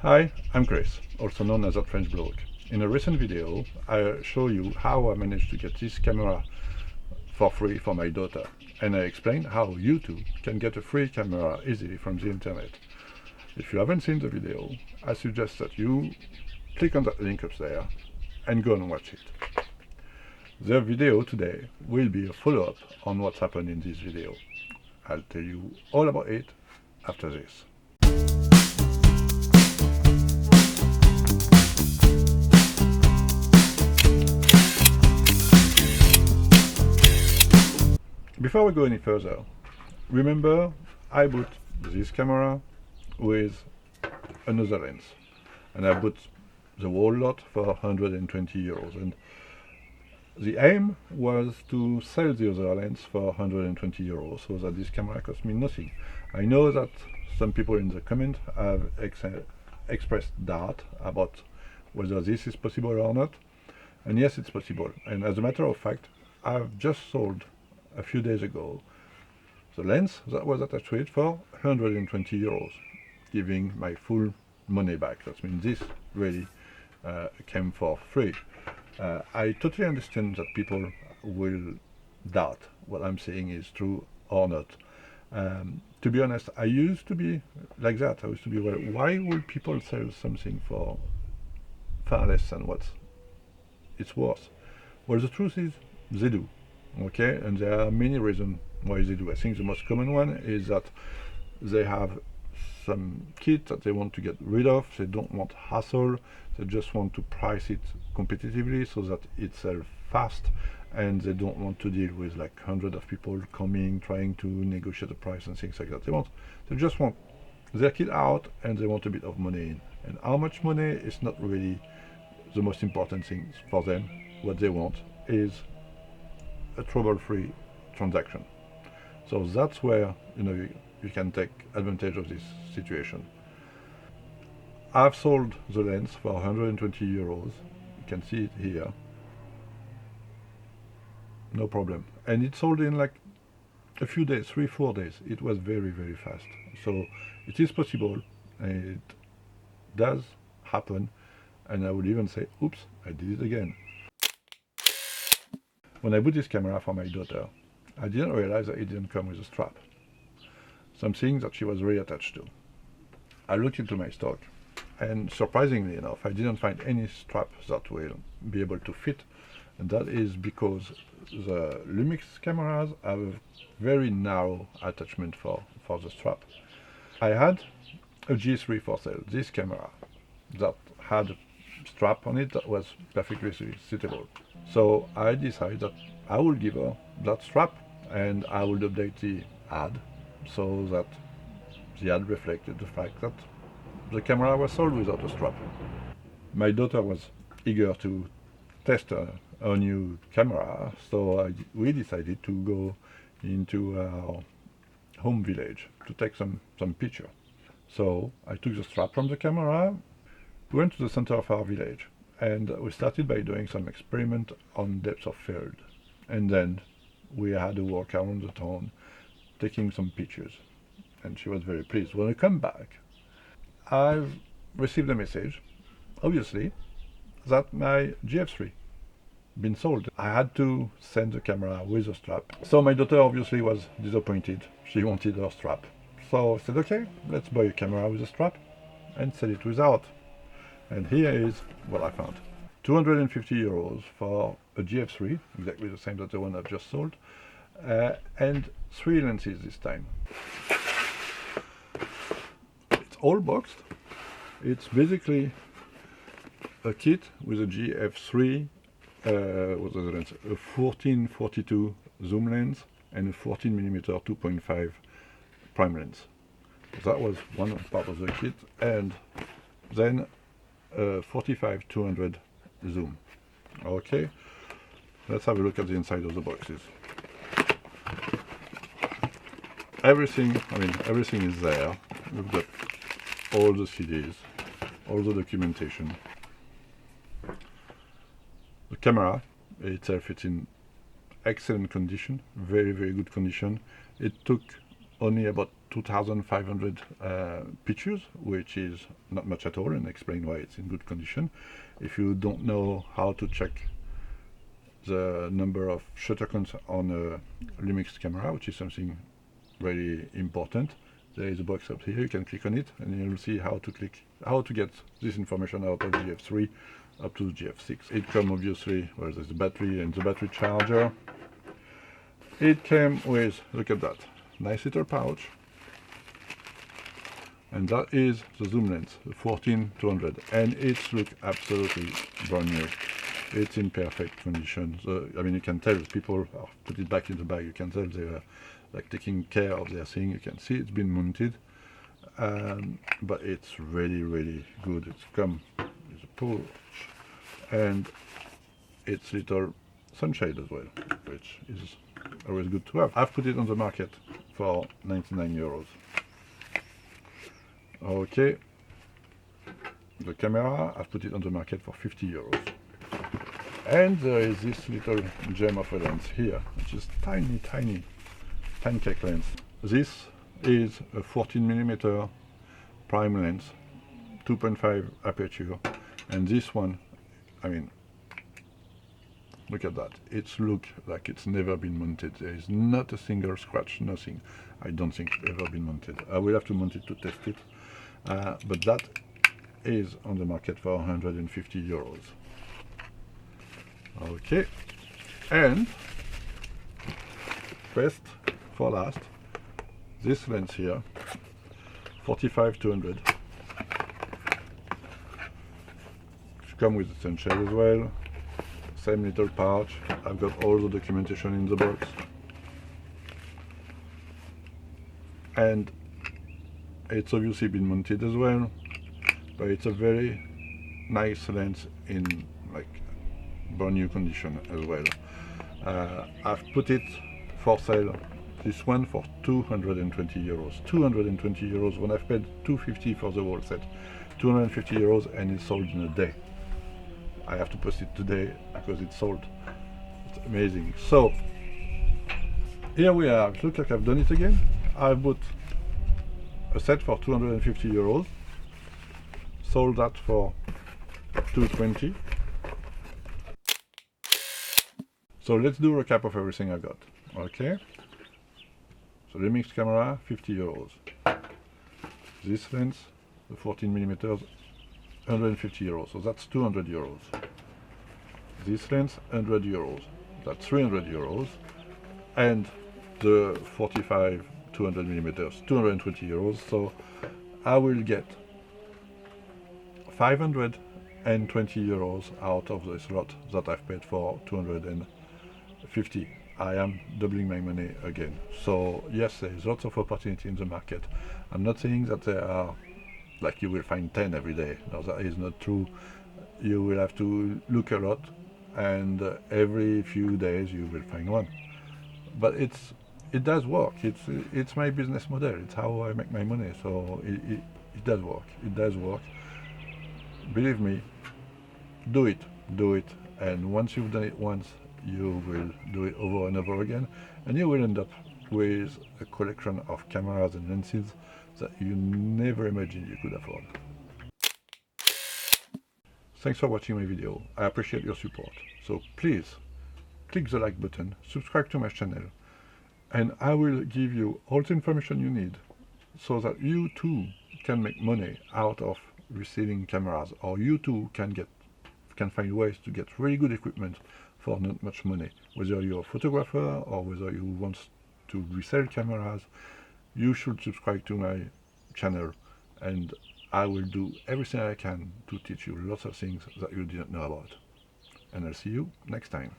Hi, I'm Chris, also known as French Blog. In a recent video, I show you how I managed to get this camera for free for my daughter, and I explain how you too can get a free camera easily from the internet. If you haven't seen the video, I suggest that you click on that link up there and go and watch it. The video today will be a follow-up on what's happened in this video. I'll tell you all about it after this. Before we go any further, remember I bought this camera with another lens, and I bought the whole lot for 120 euros, and the aim was to sell the other lens for 120 euros so that this camera cost me nothing. I know that some people in the comment have expressed doubt about whether this is possible or not, and yes, it's possible. And as a matter of fact, I've just sold a few days ago the lens that was attached to it for 120 euros, giving my full money back. That means this really came for free. I totally understand that people will doubt what I'm saying is true or not. To be honest, I used to be like that. I used to be, well, why would people sell something for far less than what it's worth? Well, the truth is they do. Okay, and there are many reasons why they do. I think the most common one is that they have some kit that they want to get rid of. They don't want hassle. They just want to price it competitively so that it sells fast, and they don't want to deal with like hundreds of people coming trying to negotiate the price and things like that. They just want their kit out, and they want a bit of money in. And how much money is not really the most important thing for them. What they want is a trouble-free transaction. So that's where you can take advantage of this situation. I've sold the lens for 120 euros. You can see it here. No problem. And it sold in like a few days, 3-4 days. It was very, very fast. So it is possible, and it does happen. And I would even say, oops, I did it again. When I bought this camera for my daughter, I didn't realize that it didn't come with a strap, something that she was very attached to. I looked into my stock, and surprisingly enough, I didn't find any strap that will be able to fit, and that is because the Lumix cameras have a very narrow attachment for the strap. I had a G3 for sale, this camera, that had a strap on it that was perfectly suitable. So I decided that I will give her that strap, and I will update the ad so that the ad reflected the fact that the camera was sold without a strap. My daughter was eager to test a new camera, so we decided to go into our home village to take some picture. So I took the strap from the camera, went to the center of our village, and we started by doing some experiment on depth of field. And then we had a walk around the town, taking some pictures. And she was very pleased. When I come back, I've received a message, obviously, that my GF3 been sold. I had to send the camera with a strap. So my daughter obviously was disappointed. She wanted her strap. So I said, okay, let's buy a camera with a strap and sell it without. And here is what I found. 250 euros for a GF3, exactly the same as the one I've just sold, and 3 lenses this time. It's all boxed. It's basically a kit with a GF3, what was the lens? A 14-42 zoom lens and a 14mm 2.5 prime lens. That was one part of the kit, and then 45-200 zoom. Okay, let's have a look at the inside of the boxes. Everything is there. We've got all the CDs, all the documentation. The camera itself, it's in excellent condition, very, very good condition. It took only about 2,500 pictures, which is not much at all, and explain why it's in good condition. If you don't know how to check the number of shutter counts on a Lumix camera, which is something very important, there is a box up here. You can click on it, and you'll see how to get this information out of GF3 up to GF6. It comes obviously, well, there's the battery and the battery charger. It came with, look at that, nice little pouch, and that is the zoom lens, the 14-200, and it's look absolutely brand new. It's in perfect condition. So, I mean, you can tell people put it back in the bag. You can tell they are like taking care of their thing. You can see it's been mounted, but it's really, really good. It's come with a pull, and it's little sunshade as well, which is always good to have. I've put it on the market for 99 euros. Okay, the camera, I've put it on the market for 50 euros. And there is this little gem of a lens here, which is tiny, tiny pancake lens. This is a 14mm prime lens, 2.5 aperture, and this one, I mean, look at that. It's look like it's never been mounted. There is not a single scratch, nothing. I don't think ever been mounted. I will have to mount it to test it, but that is on the market for 150 euros. Okay, and best for last, this lens here, 45-200. Come with the sunshade as well. Same little pouch. I've got all the documentation in the box, and it's obviously been mounted as well, but it's a very nice lens in like brand new condition as well. I've put it for sale, this one, for 220 euros. 220 euros when I've paid 250 for the whole set. 250 euros, and it's sold in a day. I have to post it today because it's sold. It's amazing. So here we are. It looks like I've done it again. I bought a set for 250 euros, sold that for 220. So let's do a recap of everything I got. Okay. So Lumix camera, 50 euros. This lens, the 14mm, 150 euros. So that's 200 euros. This lens, 100 euros. That's 300 euros. And the 45 200mm, 220 euros. So I will get 520 euros out of this lot that I've paid for 250. I am doubling my money again. So yes, there's lots of opportunity in the market. I'm not saying that there are, like, you will find 10 every day. No, that is not true. You will have to look a lot, and every few days you will find one. But it does work. It's my business model. It's how I make my money. So it does work. It does work. Believe me, do it, and once you've done it once, you will do it over and over again, and you will end up with a collection of cameras and lenses that you never imagined you could afford. Thanks for watching my video. I appreciate your support. So please click the like button, subscribe to my channel, and I will give you all the information you need so that you too can make money out of reselling cameras, or you too can find ways to get really good equipment for not much money. Whether you're a photographer or whether you want to resell cameras, you should subscribe to my channel, and I will do everything I can to teach you lots of things that you didn't know about. And I'll see you next time.